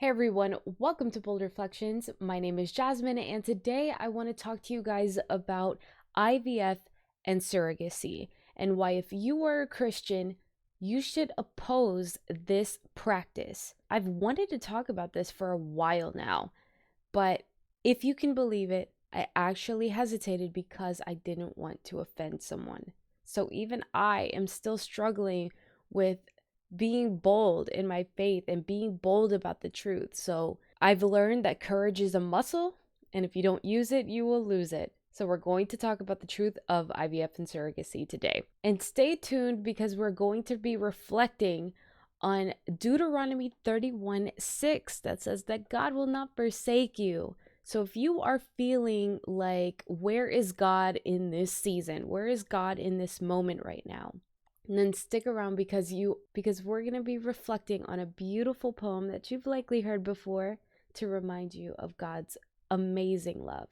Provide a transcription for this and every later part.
Hey everyone, welcome to Bold Reflections. My name is Jasmine, and today I want to talk to you guys about IVF and surrogacy, and why, if you are a Christian, you should oppose this practice. I've wanted to talk about this for a while now, but if you can believe it, I actually hesitated because I didn't want to offend someone. So even I am still struggling with being bold in my faith and being bold about the truth. So I've learned that courage is a muscle, and if you don't use it, you will lose it. So we're going to talk about the truth of IVF and surrogacy today. And stay tuned because we're going to be reflecting on Deuteronomy 31:6 that says that God will not forsake you. So if you are feeling like, where is God in this season? Where is God in this moment right now? And then stick around because we're going to be reflecting on a beautiful poem that you've likely heard before to remind you of God's amazing love.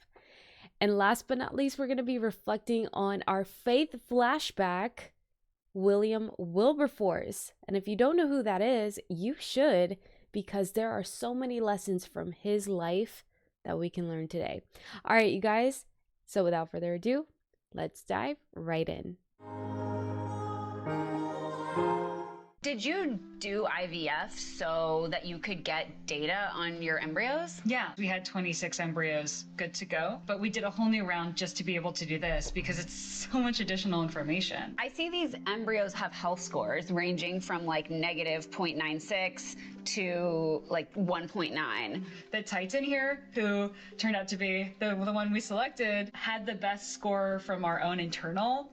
And last but not least, we're going to be reflecting on our faith flashback, William Wilberforce. And if you don't know who that is, you should, because there are so many lessons from his life that we can learn today. All right, you guys. So without further ado, let's dive right in. Did you do IVF so that you could get data on your embryos? Yeah, we had 26 embryos good to go, but we did a whole new round just to be able to do this because it's so much additional information. I see these embryos have health scores ranging from like negative 0.96 to like 1.9. The Titan here, who turned out to be the one we selected, had the best score from our own internal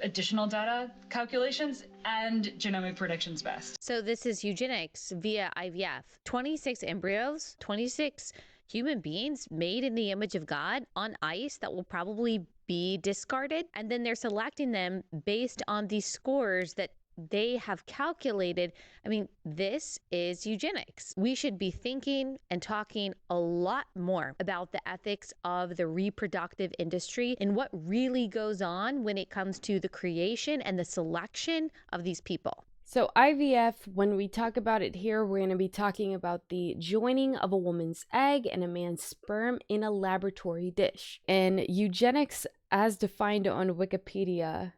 additional data calculations and genomic predictions best. So this is Eugenics via IVF. 26 embryos, 26 human beings made in the image of God on ice that will probably be discarded. And then they're selecting them based on these scores that they have calculated. I mean, this is eugenics. We should be thinking and talking a lot more about the ethics of the reproductive industry and what really goes on when it comes to the creation and the selection of these people. So IVF, when we talk about it here, we're going to be talking about the joining of a woman's egg and a man's sperm in a laboratory dish. And eugenics, as defined on Wikipedia,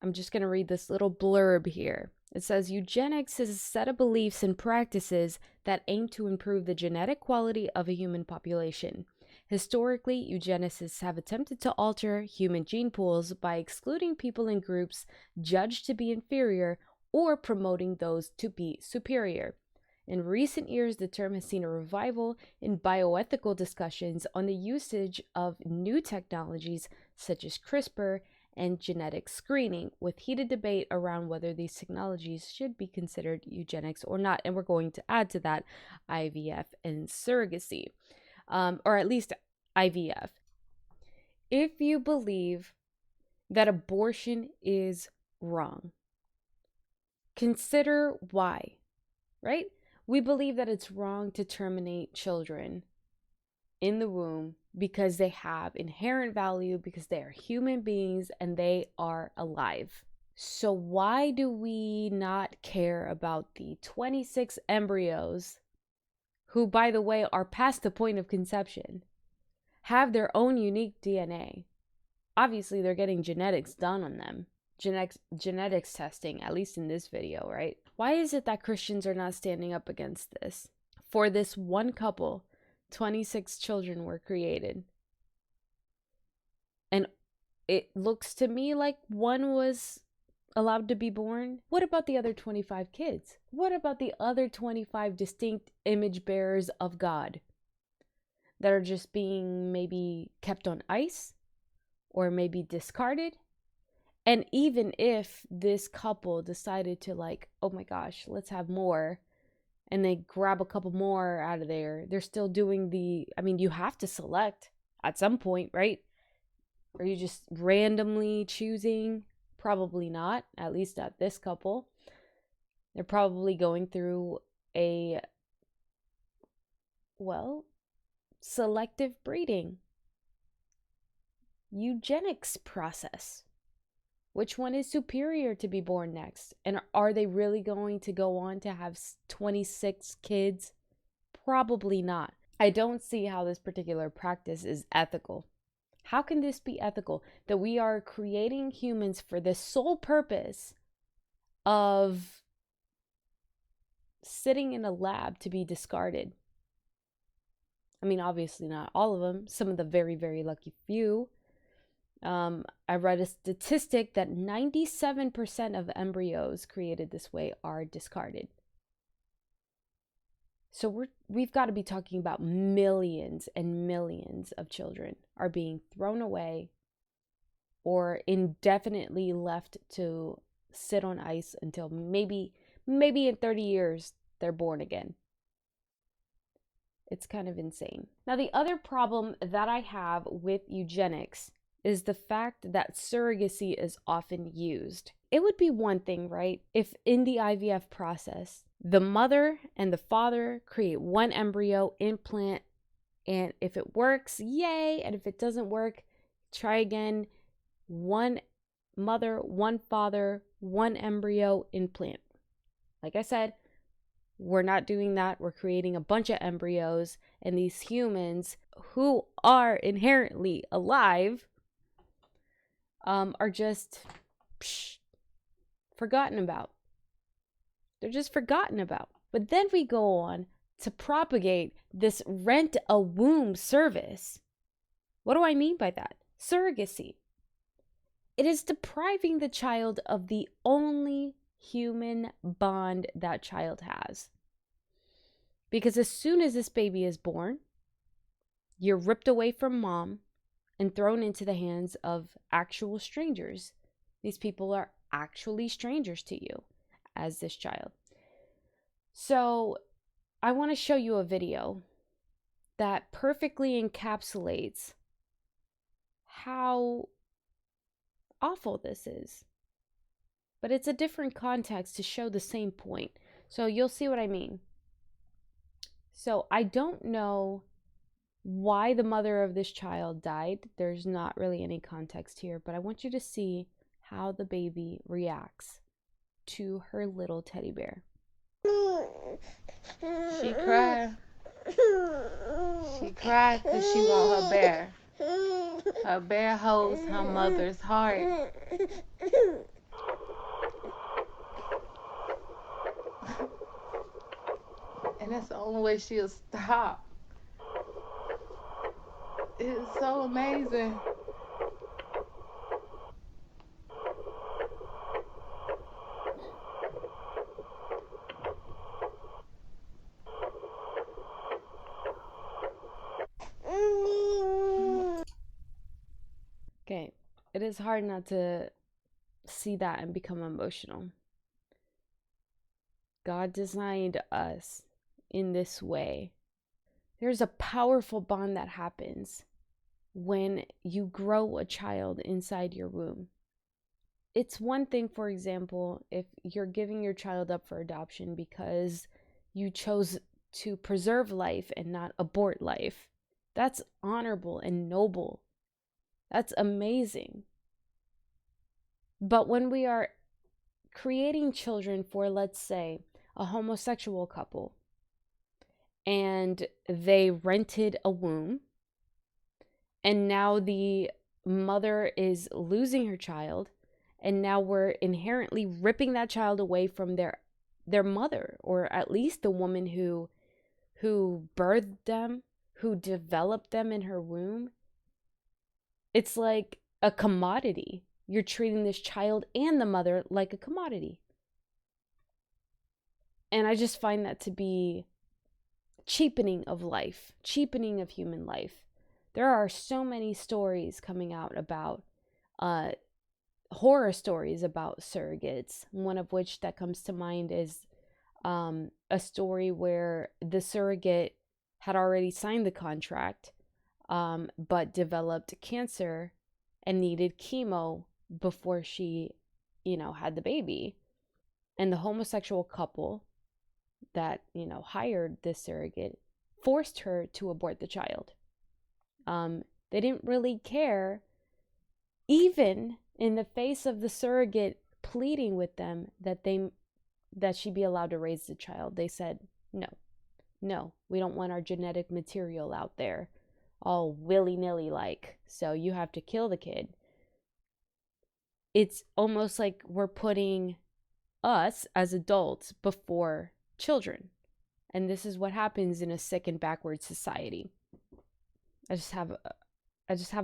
I'm just going to read this little blurb here. It says, eugenics is a set of beliefs and practices that aim to improve the genetic quality of a human population. Historically, eugenicists have attempted to alter human gene pools by excluding people in groups judged to be inferior or promoting those to be superior. In recent years, the term has seen a revival in bioethical discussions on the usage of new technologies such as CRISPR and genetic screening, with heated debate around whether these technologies should be considered eugenics or not. And we're going to add to that IVF and surrogacy, or at least IVF. If you believe that abortion is wrong, consider why, right? We believe that it's wrong to terminate children in the womb because they have inherent value, because they are human beings and they are alive. So why do we not care about the 26 embryos who, by the way, are past the point of conception, have their own unique DNA? Obviously, they're getting genetics done on them. Genetics testing, at least in this video, right? Why is it that Christians are not standing up against this? For this one couple, 26 children were created. And it looks to me like one was allowed to be born. What about the other 25 kids? What about the other 25 distinct image bearers of God that are just being maybe kept on ice or maybe discarded? And even if this couple decided to, like, oh my gosh, let's have more, and they grab a couple more out of there, they're still doing you have to select at some point, right? Are you just randomly choosing? Probably not, at least at this couple. They're probably going through a, selective breeding, eugenics process. Which one is superior to be born next? And are they really going to go on to have 26 kids Probably not. I don't see how this particular practice is ethical. How can this be ethical? That we are creating humans for the sole purpose of sitting in a lab to be discarded. I mean, obviously not all of them, some of the very, very lucky few. I read a statistic that 97% of embryos created this way are discarded. So we've got to be talking about millions and millions of children are being thrown away or indefinitely left to sit on ice until maybe in 30 years they're born again. It's kind of insane. Now, the other problem that I have with eugenics is the fact that surrogacy is often used. It would be one thing, right, if in the IVF process, the mother and the father create one embryo, implant, and if it works, yay, and if it doesn't work, try again. One mother, one father, one embryo, implant. Like I said, we're not doing that. We're creating a bunch of embryos, and these humans who are inherently alive are just forgotten about. They're just forgotten about. But then we go on to propagate this rent a womb service. What do I mean by that? Surrogacy. It is depriving the child of the only human bond that child has. Because as soon as this baby is born, you're ripped away from mom and thrown into the hands of actual strangers. These people are actually strangers to you as this child. So I want to show you a video that perfectly encapsulates how awful this is. But it's a different context to show the same point. So you'll see what I mean. So I don't know why the mother of this child died. There's not really any context here, but I want you to see how the baby reacts to her little teddy bear. She cried. She cried because she want her bear. Her bear holds her mother's heart. And that's the only way she'll stop. It's so amazing. Okay, it is hard not to see that and become emotional. God designed us in this way. There's a powerful bond that happens when you grow a child inside your womb. It's one thing, for example, if you're giving your child up for adoption because you chose to preserve life and not abort life. That's honorable and noble. That's amazing. But when we are creating children for, let's say, a homosexual couple, and they rented a womb, and now the mother is losing her child, and now we're inherently ripping that child away from their mother, or at least the woman who birthed them, who developed them in her womb. It's like a commodity. You're treating this child and the mother like a commodity. And I just find that to be cheapening of life, cheapening of human life. There are so many stories coming out about horror stories about surrogates. One of which that comes to mind is a story where the surrogate had already signed the contract, but developed cancer and needed chemo before she, had the baby. And the homosexual couple that, hired this surrogate forced her to abort the child. They didn't really care, even in the face of the surrogate pleading with them that she be allowed to raise the child. They said, no, No, we don't want our genetic material out there all willy-nilly like, so you have to kill the kid. It's almost like we're putting us as adults before children. And this is what happens in a sick and backward society. I just have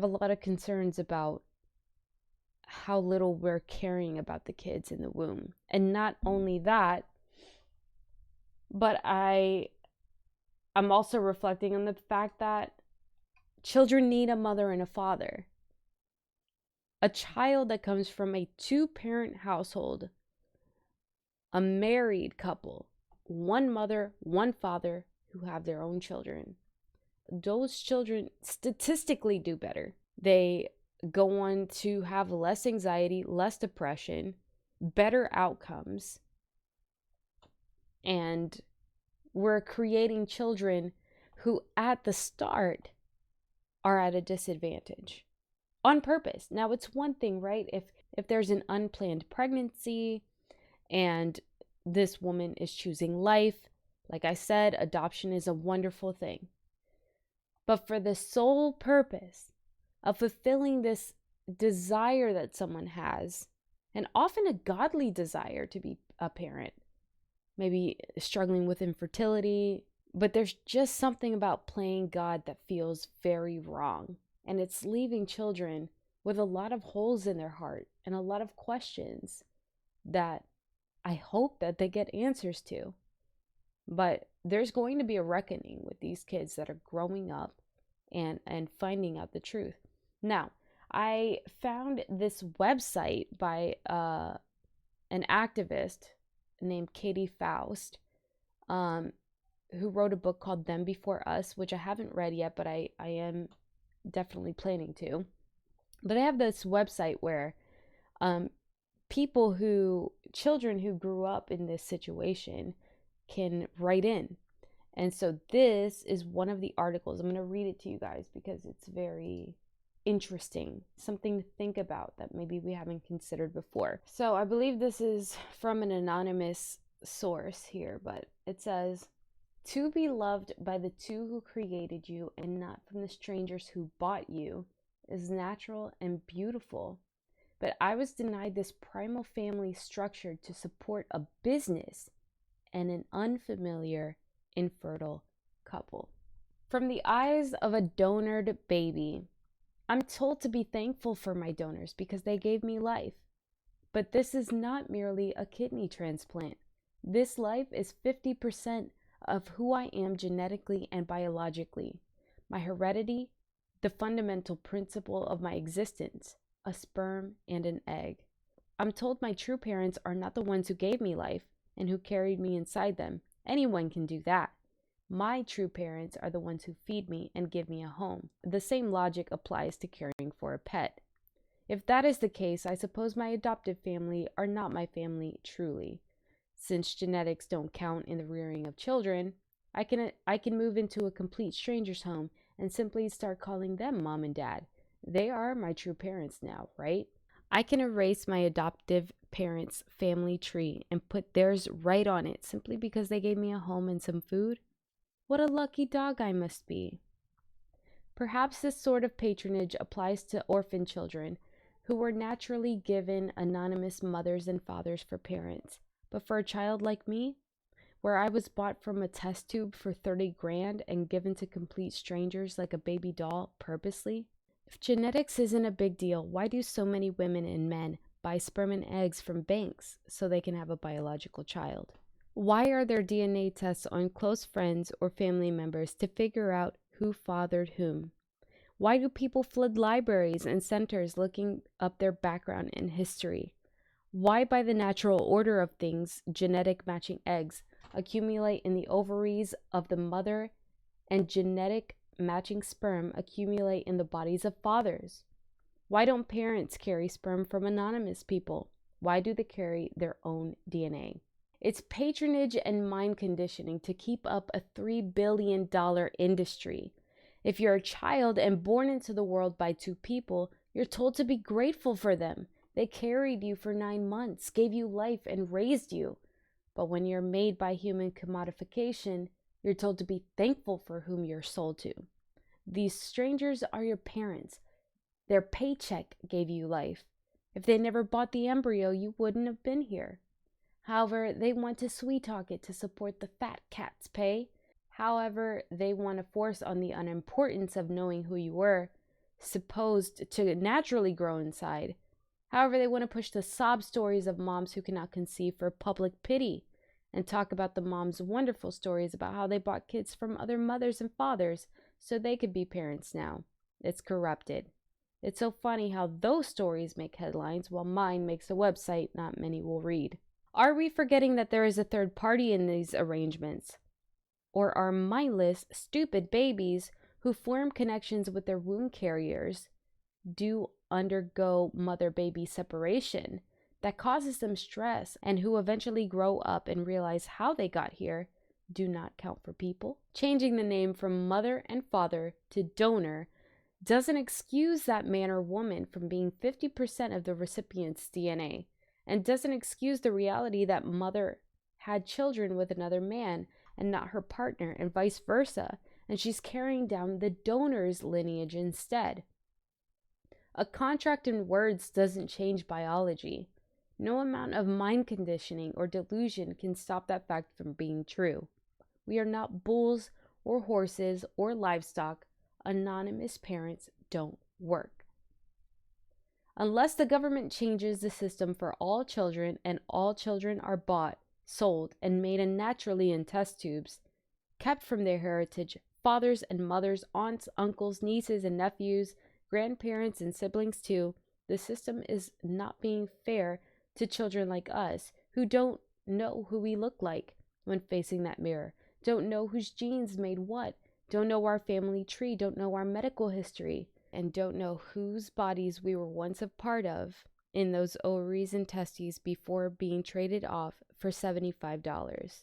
a lot of concerns about how little we're caring about the kids in the womb. And not only that, but I'm also reflecting on the fact that children need a mother and a father. A child that comes from a 2-parent household, a married couple, one mother, one father who have their own children, those children statistically do better. They go on to have less anxiety, less depression, better outcomes. And we're creating children who at the start are at a disadvantage on purpose. Now, it's one thing, right? If there's an unplanned pregnancy and this woman is choosing life, like I said, adoption is a wonderful thing. But for the sole purpose of fulfilling this desire that someone has, and often a godly desire to be a parent, maybe struggling with infertility, but there's just something about playing God that feels very wrong. And it's leaving children with a lot of holes in their heart and a lot of questions that I hope that they get answers to. But there's going to be a reckoning with these kids that are growing up and finding out the truth. Now, I found this website by an activist named Katie Faust, who wrote a book called Them-Before-Us, which I haven't read yet, but I am definitely planning to. But they have this website where children who grew up in this situation can write in. And so this is one of the articles. I'm going to read it to you guys because it's very interesting, something to think about that maybe we haven't considered before. So I believe this is from an anonymous source here, but it says, "To be loved by the two who created you and not from the strangers who bought you is natural and beautiful. But I was denied this primal family structure to support a business and an unfamiliar, infertile couple." From the eyes of a donored baby, I'm told to be thankful for my donors because they gave me life. But this is not merely a kidney transplant. This life is 50% of who I am genetically and biologically. My heredity, the fundamental principle of my existence, a sperm and an egg. I'm told my true parents are not the ones who gave me life and who carried me inside them. Anyone can do that. My true parents are the ones who feed me and give me a home. The same logic applies to caring for a pet. If that is the case, I suppose my adoptive family are not my family truly. Since genetics don't count in the rearing of children, I can move into a complete stranger's home and simply start calling them mom and dad. They are my true parents now, right? I can erase my adoptive parents' family tree and put theirs right on it simply because they gave me a home and some food. What a lucky dog I must be. Perhaps this sort of patronage applies to orphan children who were naturally given anonymous mothers and fathers for parents. But for a child like me, where I was bought from a test tube for 30 grand and given to complete strangers like a baby doll purposely? If genetics isn't a big deal, why do so many women and men buy sperm and eggs from banks so they can have a biological child? Why are there DNA tests on close friends or family members to figure out who fathered whom? Why do people flood libraries and centers looking up their background and history? Why, by the natural order of things, genetic matching eggs accumulate in the ovaries of the mother and genetic matching sperm accumulate in the bodies of fathers? Why don't parents carry sperm from anonymous people? Why do they carry their own DNA? It's patronage and mind conditioning to keep up a $3 billion industry. If you're a child and born into the world by two people, you're told to be grateful for them. They carried you for 9 months, gave you life, and raised you. But when you're made by human commodification, You're told to be thankful for whom you're sold to. These strangers are your parents. Their paycheck gave you life. If they never bought the embryo, you wouldn't have been here. However, they want to sweet talk it to support the fat cat's pay. However, they want to force on the unimportance of knowing who you were, supposed to naturally grow inside. However, they want to push the sob stories of moms who cannot conceive for public pity, and talk about the moms' wonderful stories about how they bought kids from other mothers and fathers so they could be parents now. It's corrupted. It's so funny how those stories make headlines while mine makes a website not many will read. Are we forgetting that there is a third party in these arrangements? Or are mindless, stupid babies who form connections with their womb carriers do undergo mother-baby separation that causes them stress, and who eventually grow up and realize how they got here do not count for people? Changing the name from mother and father to donor doesn't excuse that man or woman from being 50% of the recipient's DNA, and doesn't excuse the reality that mother had children with another man and not her partner, and vice versa, and she's carrying down the donor's lineage instead. A contract in words doesn't change biology. No amount of mind conditioning or delusion can stop that fact from being true. We are not bulls or horses or livestock. Anonymous parents don't work. Unless the government changes the system for all children and all children are bought, sold, and made unnaturally in test tubes, kept from their heritage, fathers and mothers, aunts, uncles, nieces and nephews, grandparents and siblings too, the system is not being fair to children like us who don't know who we look like when facing that mirror, don't know whose genes made what, don't know our family tree, don't know our medical history, and don't know whose bodies we were once a part of in those ovaries and testes before being traded off for $75.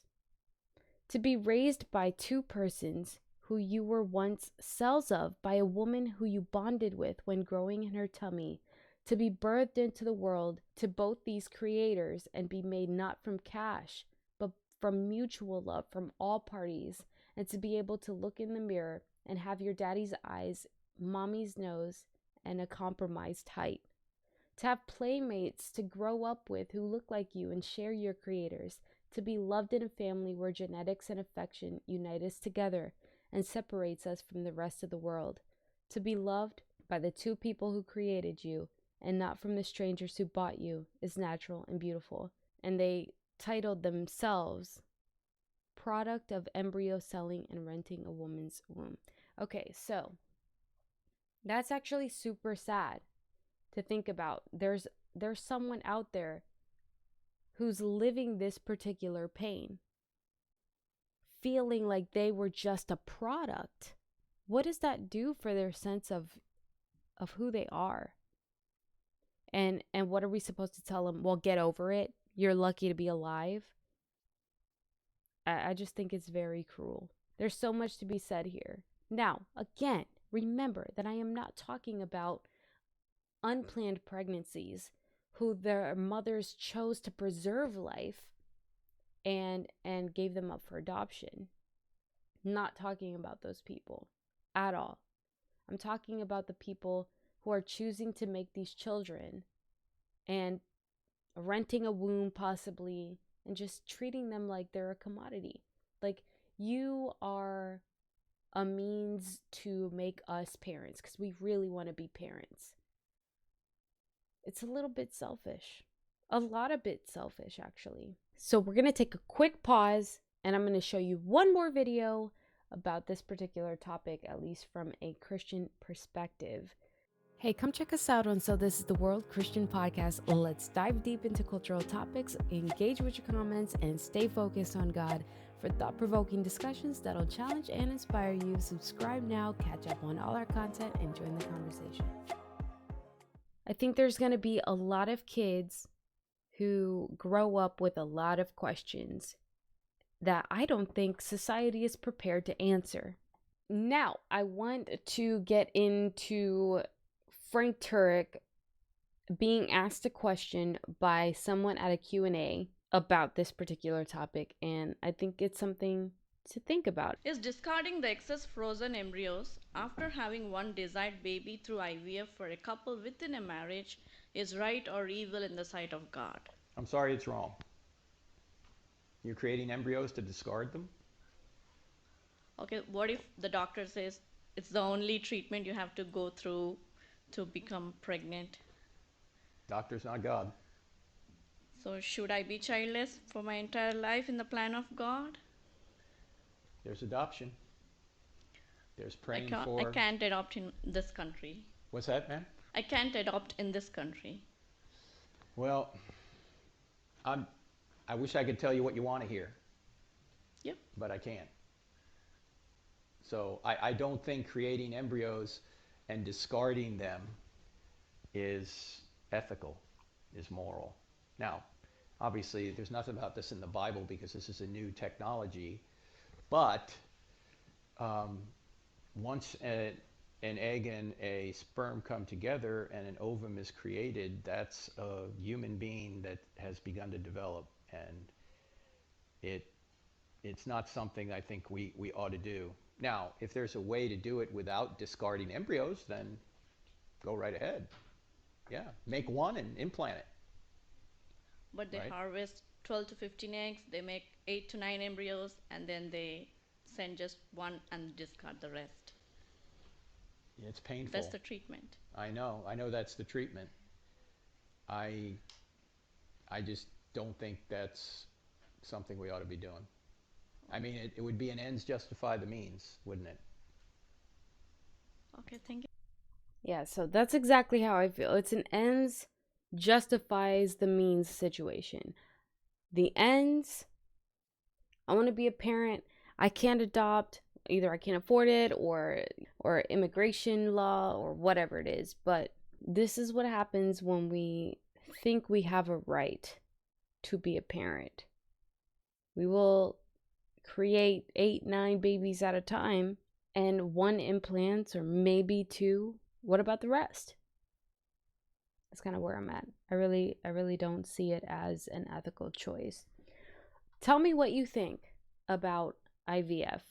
To be raised by two persons who you were once cells of, by a woman who you bonded with when growing in her tummy, to be birthed into the world to both these creators and be made not from cash, but from mutual love from all parties, and to be able to look in the mirror and have your daddy's eyes, mommy's nose, and a compromised height. To have playmates to grow up with who look like you and share your creators, to be loved in a family where genetics and affection unite us together and separates us from the rest of the world, to be loved by the two people who created you and not from the strangers who bought you is natural and beautiful. And they titled themselves Product of Embryo Selling and Renting a Woman's Womb. Okay, so that's actually super sad to think about. There's someone out there who's living this particular pain, feeling like they were just a product. What does that do for their sense of who they are? And what are we supposed to tell them? Well, get over it. You're lucky to be alive. I just think it's very cruel. There's so much to be said here. Now, again, remember that I am not talking about unplanned pregnancies who their mothers chose to preserve life and gave them up for adoption. Not talking about those people at all. I'm talking about the people who are choosing to make these children and renting a womb possibly, and just treating them like they're a commodity. Like, you are a means to make us parents because we really want to be parents. It's a little bit selfish. A lot of bit selfish, actually. So we're going to take a quick pause, and I'm going to show you one more video about this particular topic, at least from a Christian perspective. Hey, come check us out on So This Is the World Christian Podcast. Let's dive deep into cultural topics, engage with your comments, and stay focused on God for thought-provoking discussions that'll challenge and inspire you. Subscribe now, catch up on all our content, and join the conversation. I think there's going to be a lot of kids who grow up with a lot of questions that I don't think society is prepared to answer. Now, I want to get into Frank Turek being asked a question by someone at a Q&A about this particular topic, and I think it's something to think about. Is discarding the excess frozen embryos after having one desired baby through IVF for a couple within a marriage is right or evil in the sight of God? I'm sorry, it's wrong. You're creating embryos to discard them? Okay, what if the doctor says it's the only treatment you have to go through to become pregnant? Doctor's not God. So should I be childless for my entire life in the plan of God? There's adoption. There's praying I for... can't adopt in this country. What's that, man? I can't adopt in this country. Well, I wish I could tell you what you want to hear. Yep. But I can't. So I don't think creating embryos and discarding them is ethical, is moral. Now, obviously, there's nothing about this in the Bible because this is a new technology. But once an egg and a sperm come together and an ovum is created, that's a human being that has begun to develop. And it's not something I think we ought to do. Now, if there's a way to do it without discarding embryos, then go right ahead. Yeah, make one and implant it. But they right? harvest 12 to 15 eggs, they make 8 to 9 embryos, and then they send just one and discard the rest. It's painful. That's the treatment. I know that's the treatment. I just don't think that's something we ought to be doing. I mean, it would be an ends justify the means, wouldn't it? Okay, thank you. Yeah, so that's exactly how I feel. It's an ends justifies the means situation. The ends, I want to be a parent. I can't adopt. Either I can't afford it or immigration law or whatever it is. But this is what happens when we think we have a right to be a parent. We will create 8, 9 babies at a time and 1 implants or maybe 2. What about the rest? That's kind of where I'm at. I really don't see it as an ethical choice. Tell me what you think about IVF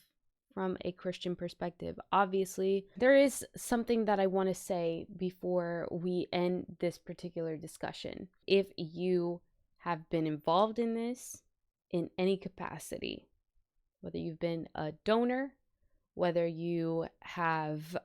from a Christian perspective. Obviously, there is something that I want to say before we end this particular discussion. If you have been involved in this in any capacity, whether you've been a donor, whether you have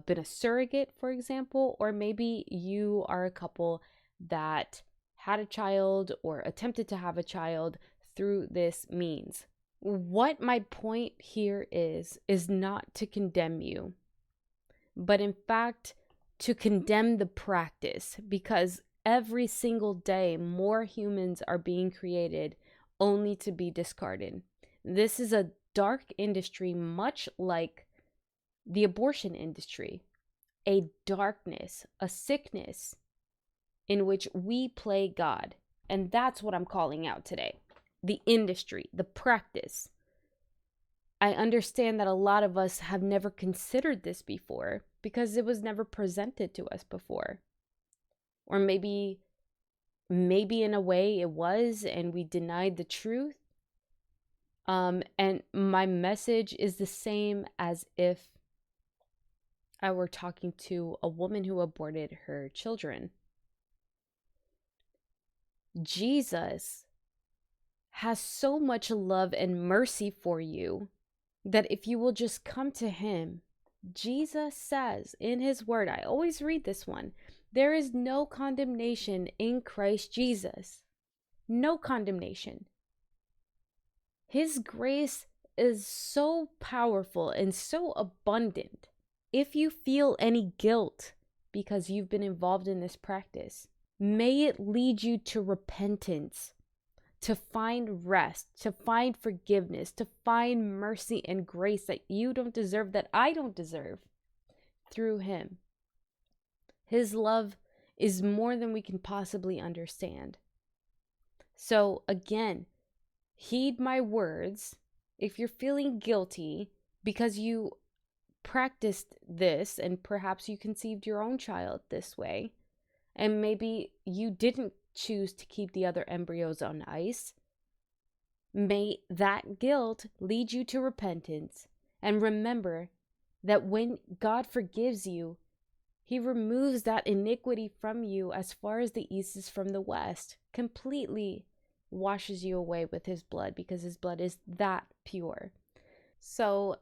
been a surrogate, for example, or maybe you are a couple that had a child or attempted to have a child through this means. What my point here is not to condemn you, but in fact to condemn the practice, because every single day more humans are being created only to be discarded. This is a dark industry, much like the abortion industry, a darkness, a sickness in which we play God. And that's what I'm calling out today. The industry, the practice. I understand that a lot of us have never considered this before because it was never presented to us before. Or maybe in a way it was and we denied the truth. And my message is the same as if I were talking to a woman who aborted her children. Jesus has so much love and mercy for you that if you will just come to him, Jesus says in his word, I always read this one, there is no condemnation in Christ Jesus. No condemnation. His grace is so powerful and so abundant. If you feel any guilt because you've been involved in this practice, may it lead you to repentance, to find rest, to find forgiveness, to find mercy and grace that you don't deserve, that I don't deserve, through him. His love is more than we can possibly understand. So again, heed my words. If you're feeling guilty because you practiced this and perhaps you conceived your own child this way, and maybe you didn't choose to keep the other embryos on ice, May that guilt lead you to repentance. And remember that when God forgives you, he removes that iniquity from you as far as the east is from the west, completely washes you away with his blood, because his blood is that pure. So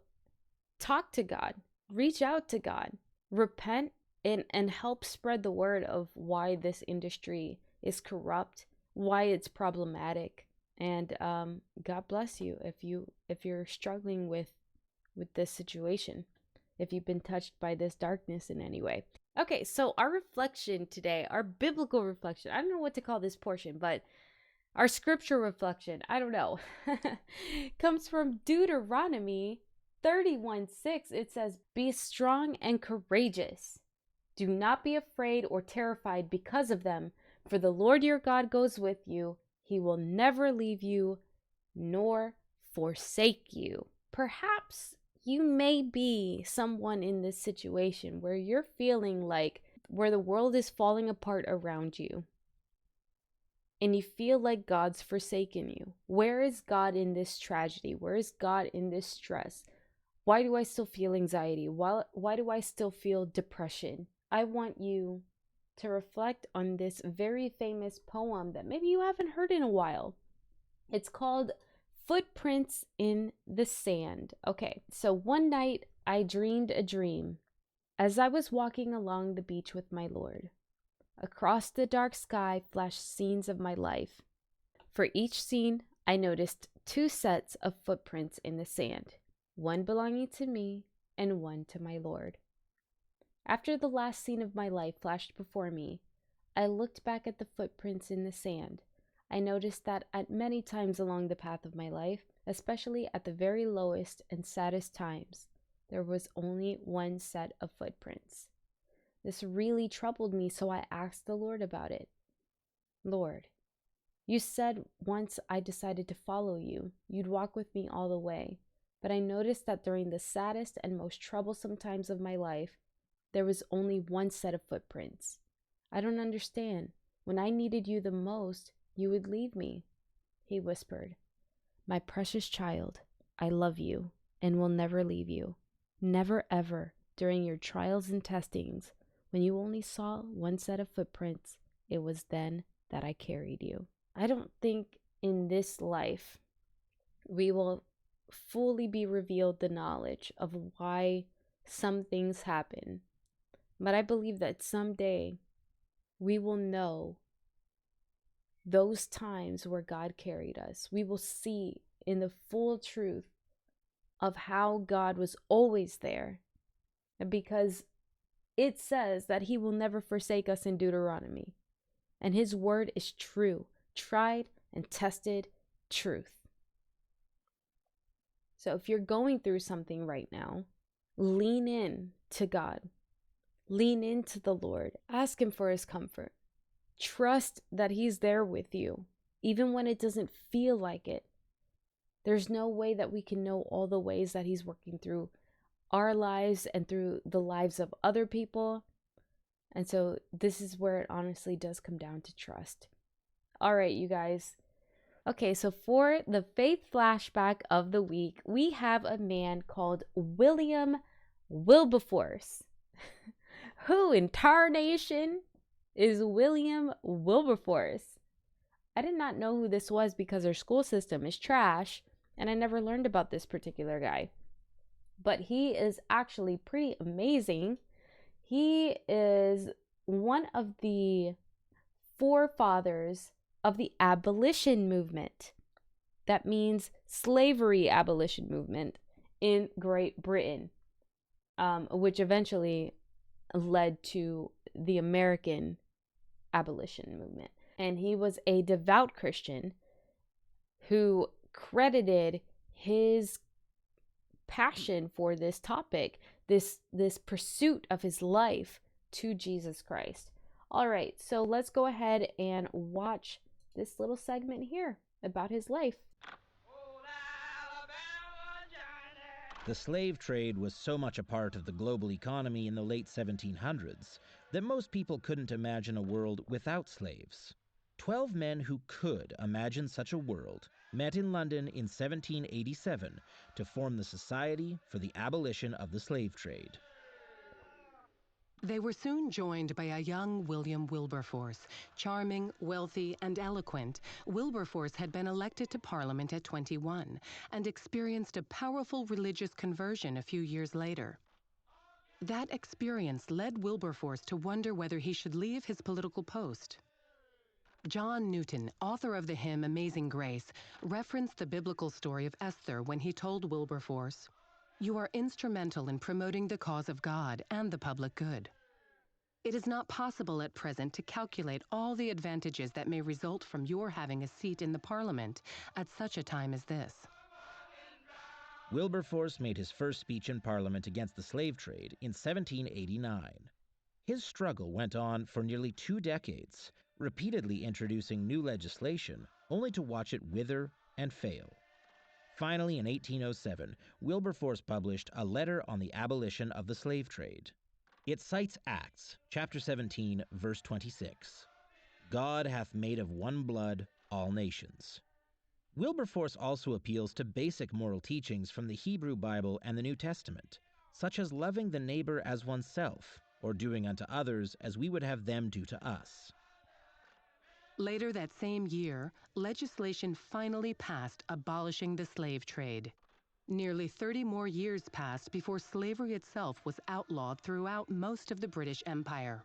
talk to God, reach out to God, repent, and help spread the word of why this industry is corrupt, why it's problematic. And God bless you if you're struggling with this situation, if you've been touched by this darkness in any way. Okay, so our reflection today, our biblical reflection, I don't know what to call this portion, but our scripture reflection, I don't know, comes from Deuteronomy 31:6. It says, "Be strong and courageous. Do not be afraid or terrified because of them, for the Lord your God goes with you. He will never leave you nor forsake you." Perhaps you may be someone in this situation where you're feeling like where the world is falling apart around you, and you feel like God's forsaken you. Where is God in this tragedy? Where is God in this stress? Why do I still feel anxiety? Why do I still feel depression? I want you to reflect on this very famous poem that maybe you haven't heard in a while. It's called Footprints in the Sand. Okay, so one night I dreamed a dream as I was walking along the beach with my Lord. Across the dark sky flashed scenes of my life. For each scene, I noticed 2 sets of footprints in the sand, one belonging to me and one to my Lord. After the last scene of my life flashed before me, I looked back at the footprints in the sand. I noticed that at many times along the path of my life, especially at the very lowest and saddest times, there was only one set of footprints. This really troubled me, so I asked the Lord about it. Lord, you said once I decided to follow you, you'd walk with me all the way. But I noticed that during the saddest and most troublesome times of my life, there was only one set of footprints. I don't understand. When I needed you the most, you would leave me. He whispered, "My precious child, I love you and will never leave you. Never ever, during your trials and testings, when you only saw one set of footprints, it was then that I carried you." I don't think in this life we will fully be revealed the knowledge of why some things happen. But I believe that someday we will know those times where God carried us. We will see in the full truth of how God was always there. And because it says that he will never forsake us in Deuteronomy. And his word is true, tried and tested truth. So if you're going through something right now, lean in to God. Lean into the Lord. Ask him for his comfort. Trust that he's there with you, even when it doesn't feel like it. There's no way that we can know all the ways that he's working through our lives and through the lives of other people. And so this is where it honestly does come down to trust. All right, you guys. Okay, so for the faith flashback of the week, we have a man called William Wilberforce. Who in tarnation is William Wilberforce? I did not know who this was because our school system is trash, and I never learned about this particular guy. But he is actually pretty amazing. He is one of the forefathers of the abolition movement. That means slavery abolition movement in Great Britain, which eventually led to the American abolition movement. And he was a devout Christian who credited his passion for this topic, this pursuit of his life, to Jesus Christ. All right, so let's go ahead and watch this little segment here about his life. The slave trade was so much a part of the global economy in the late 1700s that most people couldn't imagine a world without slaves. 12 men who could imagine such a world met in London in 1787 to form the Society for the Abolition of the Slave Trade. They were soon joined by a young William Wilberforce. Charming, wealthy, and eloquent, Wilberforce had been elected to Parliament at 21 and experienced a powerful religious conversion a few years later. That experience led Wilberforce to wonder whether he should leave his political post. John Newton, author of the hymn Amazing Grace, referenced the biblical story of Esther when he told Wilberforce, "You are instrumental in promoting the cause of God and the public good. It is not possible at present to calculate all the advantages that may result from your having a seat in the Parliament at such a time as this." Wilberforce made his first speech in Parliament against the slave trade in 1789. His struggle went on for nearly 2 decades, repeatedly introducing new legislation, only to watch it wither and fail. Finally, in 1807, Wilberforce published a letter on the abolition of the slave trade. It cites Acts, chapter 17, verse 26. God hath made of one blood all nations. Wilberforce also appeals to basic moral teachings from the Hebrew Bible and the New Testament, such as loving the neighbor as oneself, or doing unto others as we would have them do to us. Later that same year, legislation finally passed abolishing the slave trade. Nearly 30 more years passed before slavery itself was outlawed throughout most of the British Empire.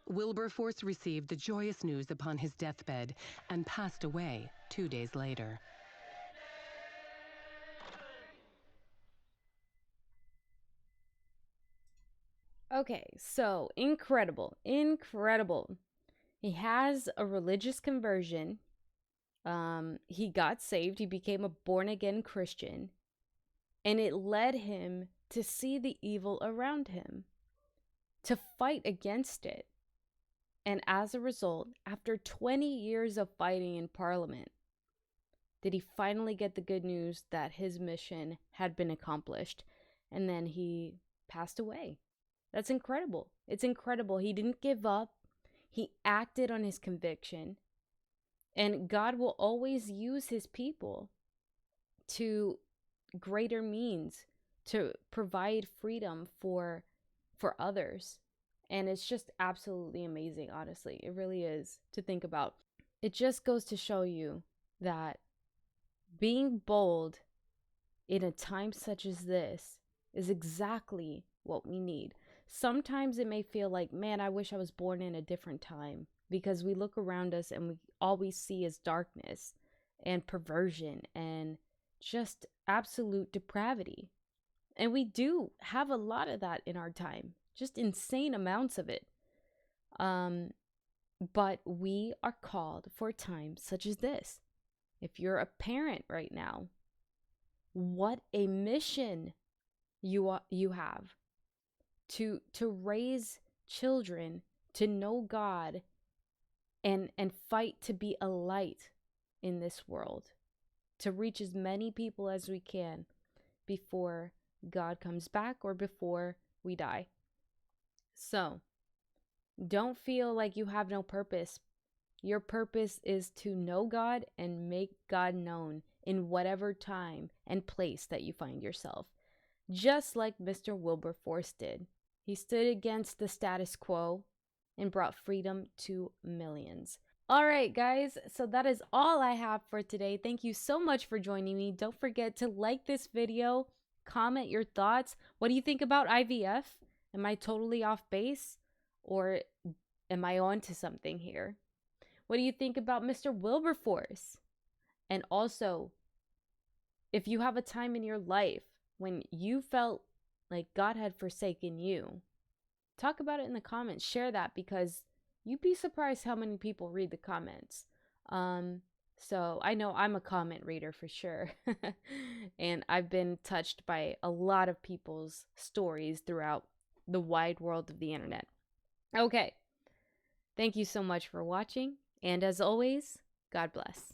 Wilberforce received the joyous news upon his deathbed and passed away 2 days later. Okay, so incredible. He has a religious conversion. He got saved. He became a born-again Christian. And it led him to see the evil around him, to fight against it. And as a result, after 20 years of fighting in Parliament, did he finally get the good news that his mission had been accomplished. And then he passed away. That's incredible. It's incredible. He didn't give up. He acted on his conviction. And God will always use his people to greater means to provide freedom for others. And it's just absolutely amazing, honestly. It really is to think about. It just goes to show you that being bold in a time such as this is exactly what we need. Sometimes it may feel like, man, I wish I was born in a different time, because we look around us and all we see is darkness and perversion and just absolute depravity. And we do have a lot of that in our time, just insane amounts of it. But we are called for times such as this. If you're a parent right now, what a mission you have to raise children to know God and fight to be a light in this world, to reach as many people as we can before God comes back or before we die. So, don't feel like you have no purpose. Your purpose is to know God and make God known in whatever time and place that you find yourself. Just like Mr. Wilberforce did. He stood against the status quo and brought freedom to millions. All right, guys, so that is all I have for today. Thank you so much for joining me. Don't forget to like this video, comment your thoughts. What do you think about IVF? Am I totally off base? Or am I on to something here? What do you think about Mr. Wilberforce? And also, if you have a time in your life when you felt like God had forsaken you, talk about it in the comments. Share that, because you'd be surprised how many people read the comments. So I know I'm a comment reader for sure. And I've been touched by a lot of people's stories throughout the wide world of the internet. Okay. Thank you so much for watching. And as always, God bless.